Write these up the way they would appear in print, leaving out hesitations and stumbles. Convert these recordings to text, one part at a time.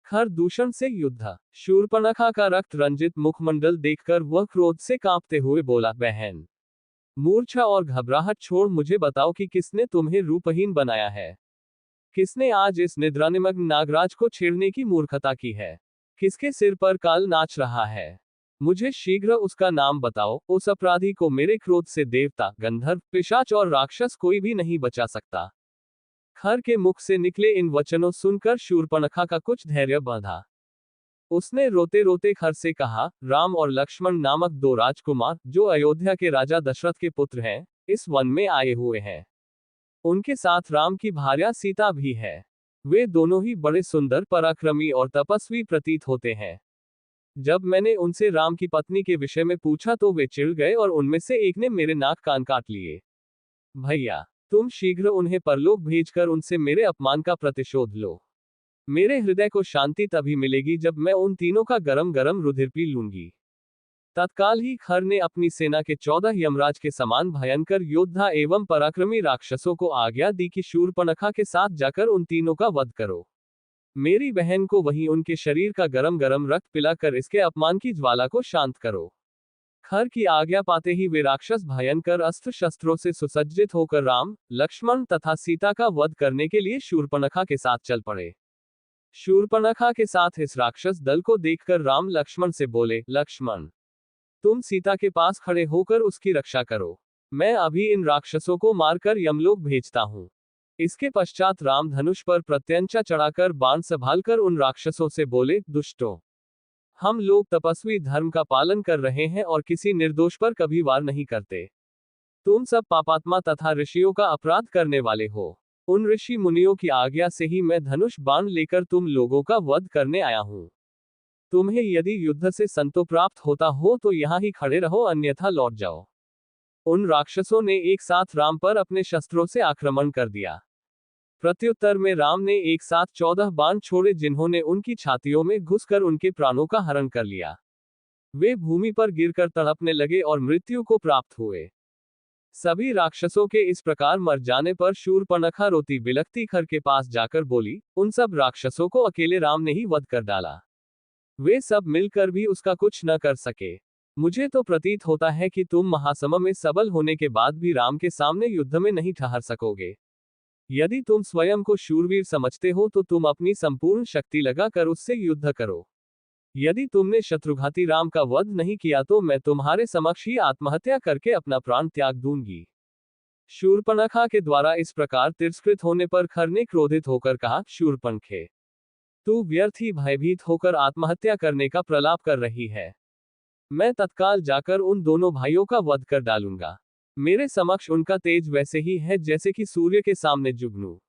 खर दूषण से युद्ध। शूर्पणखा का रक्त रंजित मुखमंडल देखकर वह क्रोध से कांपते हुए बोला, बहन, मूर्छा और घबराहट छोड़ मुझे बताओ कि किसने तुम्हें रूपहीन बनाया है। किसने आज इस निद्रानिमग्न नागराज को छेड़ने की मूर्खता की है। किसके सिर पर काल नाच रहा है। मुझे शीघ्र उसका नाम बताओ। उस अपराधी को मेरे क्रोध से देवता, गंधर्व, पिशाच और राक्षस कोई भी नहीं बचा सकता। खर के मुख से निकले इन वचनों सुनकर शूर्पणखा का कुछ धैर्य बांधा। उसने रोते रोते खर से कहा, राम और लक्ष्मण नामक दो राजकुमार, जो अयोध्या के राजा दशरथ के पुत्र हैं, इस वन में आए हुए हैं। उनके साथ राम की भार्या सीता भी है। वे दोनों ही बड़े सुंदर, पराक्रमी और तपस्वी प्रतीत होते हैं। जब मैंने उनसे राम की पत्नी के विषय में पूछा तो वे चिढ़ गए और उनमें से एक ने मेरे नाक कान काट लिए। भैया, तुम शीघ्र उन्हें परलोक भेजकर उनसे मेरे अपमान का प्रतिशोध लो। मेरे हृदय को शांति तभी मिलेगी जब मैं उन तीनों का गरम गरम रुधिर पी लूंगी। तत्काल ही खर ने अपनी सेना के 14 यमराज के समान भयंकर योद्धा एवं पराक्रमी राक्षसों को आज्ञा दी कि शूर्पणखा के साथ जाकर उन तीनों का वध करो। मेरी बहन को वहीं उनके शरीर का गरम गरम रक्त पिलाकर इसके अपमान की ज्वाला को शांत करो। खर की आज्ञा पाते ही वे राक्षस भयंकर अस्त्र शस्त्रों से सुसज्जित होकर राम, लक्ष्मण तथा सीता का वध करने के लिए शूर्पणखा के साथ चल पड़े। शूर्पणखा के साथ इस राक्षस दल को देखकर राम लक्ष्मण से बोले, लक्ष्मण, तुम सीता के पास खड़े होकर उसकी रक्षा करो। मैं अभी इन राक्षसों को मारकर यमलोक भेजता हूं। इसके पश्चात राम धनुष पर प्रत्यंचा चढ़ाकर बाण संभालकर उन राक्षसों से बोले, दुष्टों, हम लोग तपस्वी धर्म का पालन कर रहे हैं और किसी निर्दोष पर कभी वार नहीं करते। तुम सब पापात्मा तथा ऋषियों का अपराध करने वाले हो। उन ऋषि मुनियों की आज्ञा से ही मैं धनुष बाण लेकर तुम लोगों का वध करने आया हूं। तुम्हें यदि युद्ध से संतोष प्राप्त होता हो तो यहां ही खड़े रहो, अन्यथा लौट जाओ। उन राक्षसों ने एक साथ राम पर अपने शस्त्रों से आक्रमण कर दिया। प्रत्युत्तर में राम ने एक साथ 14 बाण छोड़े, जिन्होंने उनकी छातियों में घुसकर उनके प्राणों का हरण कर लिया। वे भूमि पर गिरकर तड़पने लगे और मृत्यु को प्राप्त हुए। सभी राक्षसों के इस प्रकार मर जाने पर शूर्पणखा रोती बिलखती खर के पास जाकर बोली, उन सब राक्षसों को अकेले राम ने ही वध कर डाला। वे सब मिलकर भी उसका कुछ न कर सके। मुझे तो प्रतीत होता है कि तुम महासम में सबल होने के बाद भी राम के सामने युद्ध में नहीं ठहर सकोगे। यदि तुम स्वयं को शूरवीर समझते हो तो तुम अपनी संपूर्ण शक्ति लगाकर उससे युद्ध करो। यदि तुमने शत्रुघाती राम का वध नहीं किया तो मैं तुम्हारे समक्ष ही आत्महत्या करके अपना प्राण त्याग दूंगी। शूर्पणखा के द्वारा इस प्रकार तिरस्कृत होने पर खर ने क्रोधित होकर कहा, शूर्पणखे, तू व्यर्थ ही भयभीत होकर आत्महत्या करने का प्रलाप कर रही है। मैं तत्काल जाकर उन दोनों भाइयों का वध कर डालूंगा। मेरे समक्ष उनका तेज वैसे ही है जैसे कि सूर्य के सामने जुगनू।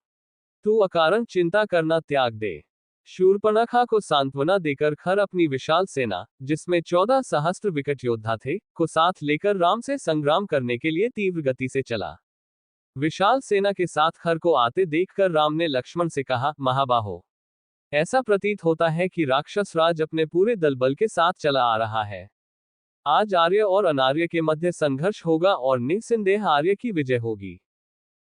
तू अकारण चिंता करना त्याग दे। शूर्पणखा को सांत्वना देकर खर अपनी विशाल सेना, जिसमें 14 सहस्त्र विकट योद्धा थे, को साथ लेकर राम से संग्राम करने के लिए तीव्र गति से चला। विशाल सेना के साथ खर को आते देखकर राम ने लक्ष्मण से कहा, महाबाहो, ऐसा प्रतीत होता है कि राक्षस राज अपने पूरे दलबल के साथ चला आ रहा है। आज आर्य और अनार्य के मध्य संघर्ष होगा और निस्संदेह आर्य की विजय होगी।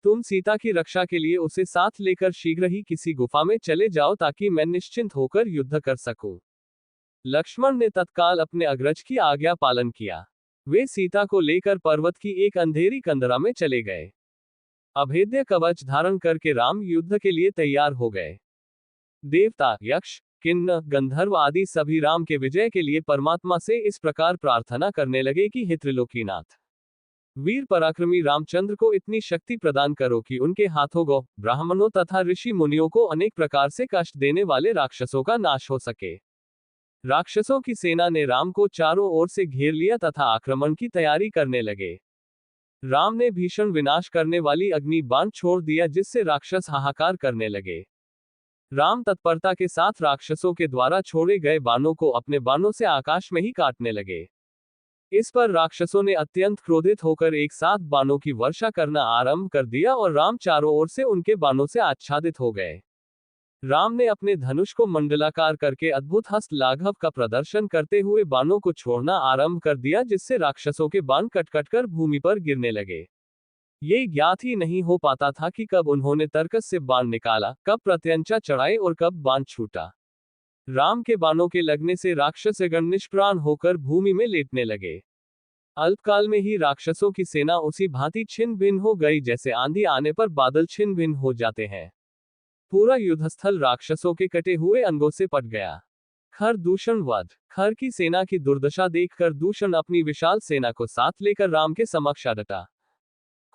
तुम सीता की रक्षा के लिए उसे साथ लेकर शीघ्र ही किसी गुफा में चले जाओ ताकि मैं निश्चिंत होकर युद्ध कर सकूं। लक्ष्मण ने तत्काल अपने अग्रज की आज्ञा पालन किया। वे सीता को लेकर पर्वत की एक अंधेरी कंदरा में चले गए। अभेद्य कवच धारण करके राम युद्ध के लिए तैयार हो गए। देवता, यक्ष, किन्नर, गंधर्व आदि सभी राम के विजय के लिए परमात्मा से इस प्रकार प्रार्थना करने लगे कि हे त्रिलोकीनाथ, वीर पराक्रमी रामचंद्र को इतनी शक्ति प्रदान करो कि उनके हाथों गौ, ब्राह्मणों तथा ऋषि मुनियों को अनेक प्रकार से कष्ट देने वाले राक्षसों का नाश हो सके। राक्षसों की सेना ने राम को चारों ओर से घेर लिया तथा आक्रमण की तैयारी करने लगे। राम ने भीषण विनाश करने वाली अग्नि बाण छोड़ दिया, जिससे राक्षस हाहाकार करने लगे। राम तत्परता के साथ राक्षसों के द्वारा छोड़े गए बाणों को अपने बाणों से आकाश में ही काटने लगे। इस पर राक्षसों ने अत्यंत क्रोधित होकर एक साथ बाणों की वर्षा करना आरंभ कर दिया और राम चारों ओर से उनके बाणों से आच्छादित हो गए। राम ने अपने धनुष को मंडलाकार करके अद्भुत हस्त लाघव का प्रदर्शन करते हुए बाणों को छोड़ना आरंभ कर दिया, जिससे राक्षसों के बाण कट कर भूमि पर गिरने लगे। ये ज्ञात ही नहीं हो पाता था कि कब उन्होंने तर्कस से बाण निकाला, कब प्रत्यंचा चढ़ाए और कब बाण छूटा। राम के बाणों के लगने से राक्षसगण निष्प्राण होकर भूमि में लेटने लगे। अल्पकाल में ही राक्षसों की सेना उसी भांति छिन्न भिन्न हो गई जैसे आंधी आने पर बादल छिन्न भिन्न हो जाते हैं। पूरा युद्धस्थल राक्षसों के कटे हुए अंगों से पट गया। खर दूषण वध। खर की सेना की दुर्दशा देखकर दूषण अपनी विशाल सेना को साथ लेकर राम के समक्ष आ डटा।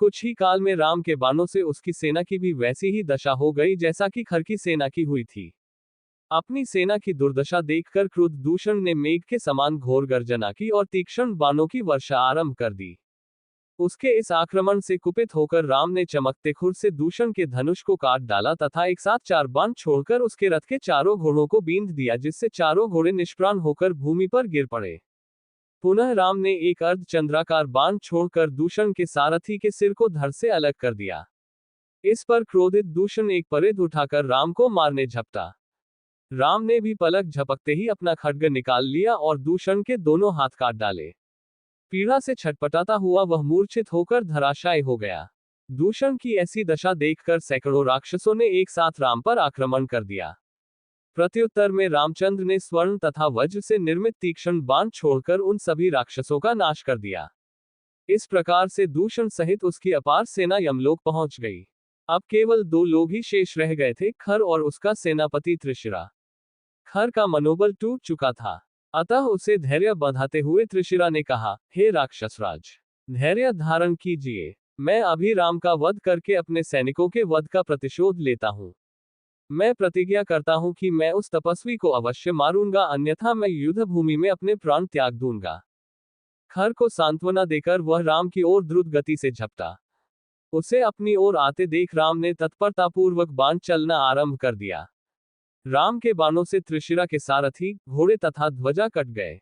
कुछ ही काल में राम के बाणों से उसकी सेना की भी वैसी ही दशा हो गई जैसा कि खर की सेना की हुई थी। अपनी सेना की दुर्दशा देखकर क्रुद्ध दूषण ने मेघ के समान घोर गर्जना की और तीक्ष्ण बाणों की वर्षा आरंभ कर दी। उसके इस आक्रमण से कुपित होकर राम ने चमकते खुर से दूषण के धनुष को काट डाला तथा एक साथ 4 बाण छोड़कर उसके रथ के चारों घोड़ों को बींध दिया, जिससे चारों घोड़े निष्प्राण होकर भूमि पर गिर पड़े। पुनः राम ने एक अर्धचंद्राकार बाण छोड़कर दूषण के सारथी के सिर को धड़ से अलग कर दिया। इस पर क्रोधित दूषण एक परिध उठाकर राम को मारने झपटा। राम ने भी पलक झपकते ही अपना खड्ग निकाल लिया और दूषण के दोनों हाथ काट डाले। पीड़ा से छटपटाता हुआ वह मूर्छित होकर धराशायी हो गया। दूषण की ऐसी दशा देखकर सैकड़ों राक्षसों ने एक साथ राम पर आक्रमण कर दिया। प्रत्युत्तर में रामचंद्र ने स्वर्ण तथा वज्र से निर्मित तीक्ष्ण बाण छोड़कर उन सभी राक्षसों का नाश कर दिया। इस प्रकार से दूषण सहित उसकी अपार सेना यमलोक पहुंच गई। अब केवल 2 लोग ही शेष रह गए थे, खर और उसका सेनापति त्रिशिरा। खर का मनोबल टूट चुका था, अतः उसे धैर्य बंधाते हुए त्रिशिरा ने कहा, हे राक्षसराज, धैर्य धारण कीजिए। मैं अभी राम का वध करके अपने सैनिकों के वध का प्रतिशोध लेता हूँ। मैं प्रतिज्ञा करता हूँ कि मैं उस तपस्वी को अवश्य मारूंगा, अन्यथा मैं युद्ध भूमि में अपने प्राण त्याग दूंगा। खर को सांत्वना देकर वह राम की ओर द्रुत गति से झपटा। उसे अपनी ओर आते देख राम ने तत्परतापूर्वक बाण चलना आरंभ कर दिया। राम के बाणों से त्रिशिरा के सारथी, घोड़े तथा ध्वजा कट गए।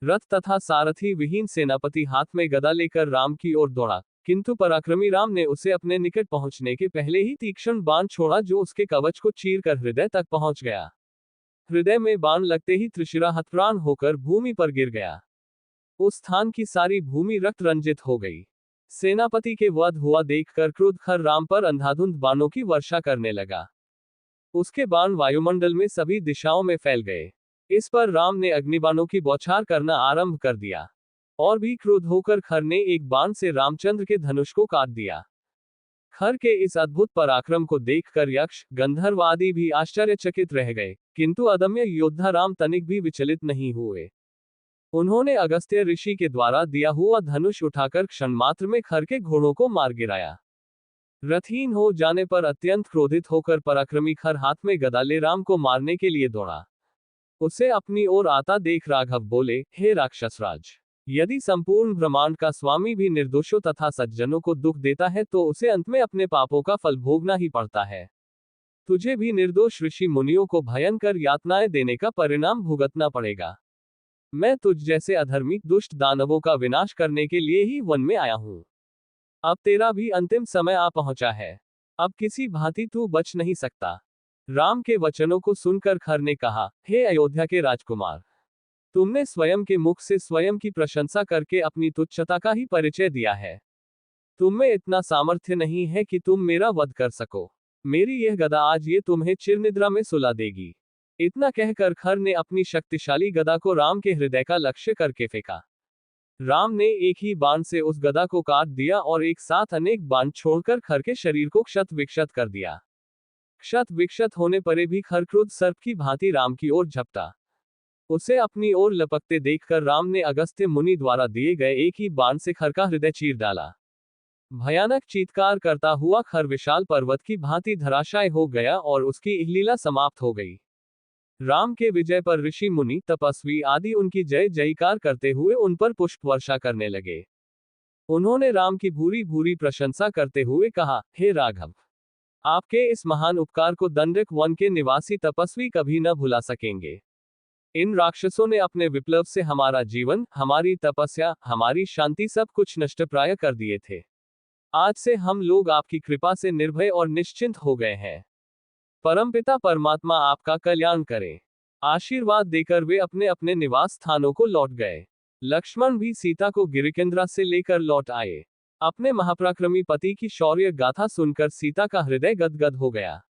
रथ तथा सारथी विहीन सेनापति हाथ में गदा लेकर राम की ओर दौड़ा, किंतु पराक्रमी राम ने उसे अपने निकट पहुंचने के पहले ही तीक्ष्ण बाण छोड़ा जो उसके कवच को चीरकर हृदय तक पहुंच गया। हृदय में बाण लगते ही त्रिशिरा हतप्राण होकर भूमि पर गिर गया। उस स्थान की सारी भूमि रक्त रंजित हो गई। सेनापति के वध हुआ देखकर क्रुद्ध खर राम पर अंधाधुंध बाणों की वर्षा करने लगा। उसके बाण वायुमंडल में सभी दिशाओं में फैल गए। इस पर राम ने अग्निबाणों की बौछार करना आरंभ कर दिया। और भी क्रुद्ध होकर खर ने एक बाण से रामचंद्र के धनुष को काट दिया। खर के इस अद्भुत पराक्रम को देखकर यक्ष, गंधर्व आदि भी आश्चर्यचकित रह गए, किंतु अदम्य योद्धा राम तनिक भी विचलित नहीं हुए। उन्होंने अगस्त्य ऋषि के द्वारा दिया हुआ धनुष उठाकर क्षण मात्र में खर के घोड़ों को मार गिराया। रथहीन हो जाने पर अत्यंत क्रोधित होकर पराक्रमी खर हाथ में गदा ले राम को मारने के लिए दौड़ा। उसे अपनी ओर आता देख राघव बोले, हे राक्षसराज, यदि संपूर्ण ब्रह्मांड का स्वामी भी निर्दोषों तथा सज्जनों को दुख देता है तो उसे अंत में अपने पापों का फल भोगना ही पड़ता है। तुझे भी निर्दोष ऋषि मुनियों को भयंकर यातनाएं देने का परिणाम भुगतना पड़ेगा। मैं तुझ जैसे अधर्मी दुष्ट दानवों का विनाश करने के लिए ही वन में आया हूं। अब तेरा भी अंतिम समय आ पहुंचा है। अब किसी भांति तू बच नहीं सकता। राम के वचनों को सुनकर खर ने कहा, हे अयोध्या के राजकुमार, तुमने स्वयं के मुख से स्वयं की प्रशंसा करके अपनी तुच्छता का ही परिचय दिया है। तुम में इतना सामर्थ्य नहीं है कि तुम मेरा वध कर सको। मेरी यह गदा आज ये तुम्हें चिरनिद्रा में सुला देगी। इतना कहकर खर ने अपनी शक्तिशाली गदा को राम के हृदय का लक्ष्य करके फेंका। राम ने एक ही बाण से उस गदा को काट दिया और एक साथ अनेक बाण छोड़कर खर के शरीर को क्षत विक्षत कर दिया। क्षत विक्षत होने पर भी खर क्रुद्ध सर्प की भांति राम की ओर झपटा। उसे अपनी ओर लपकते देखकर राम ने अगस्त्य मुनि द्वारा दिए गए एक ही बाण से खर का हृदय चीर डाला। भयानक चीत्कार करता हुआ खर विशाल पर्वत की भांति धराशायी हो गया और उसकी इहलीला समाप्त हो गई। राम के विजय पर ऋषि मुनि तपस्वी आदि उनकी जय जयकार करते हुए उन पर पुष्प वर्षा करने लगे। उन्होंने राम की भूरी भूरी प्रशंसा करते हुए कहा, हे राघव, आपके इस महान उपकार को दंडक वन के निवासी तपस्वी कभी न भुला सकेंगे। इन राक्षसों ने अपने विप्लव से हमारा जीवन, हमारी तपस्या, हमारी शांति सब कुछ नष्टप्राय कर दिए थे। आज से हम लोग आपकी कृपा से निर्भय और निश्चिंत हो गए हैं। परमपिता परमात्मा आपका कल्याण करे। आशीर्वाद देकर वे अपने अपने निवास स्थानों को लौट गए। लक्ष्मण भी सीता को गिरिकेंद्रा से लेकर लौट आए। अपने महापराक्रमी पति की शौर्य गाथा सुनकर सीता का हृदय गदगद हो गया।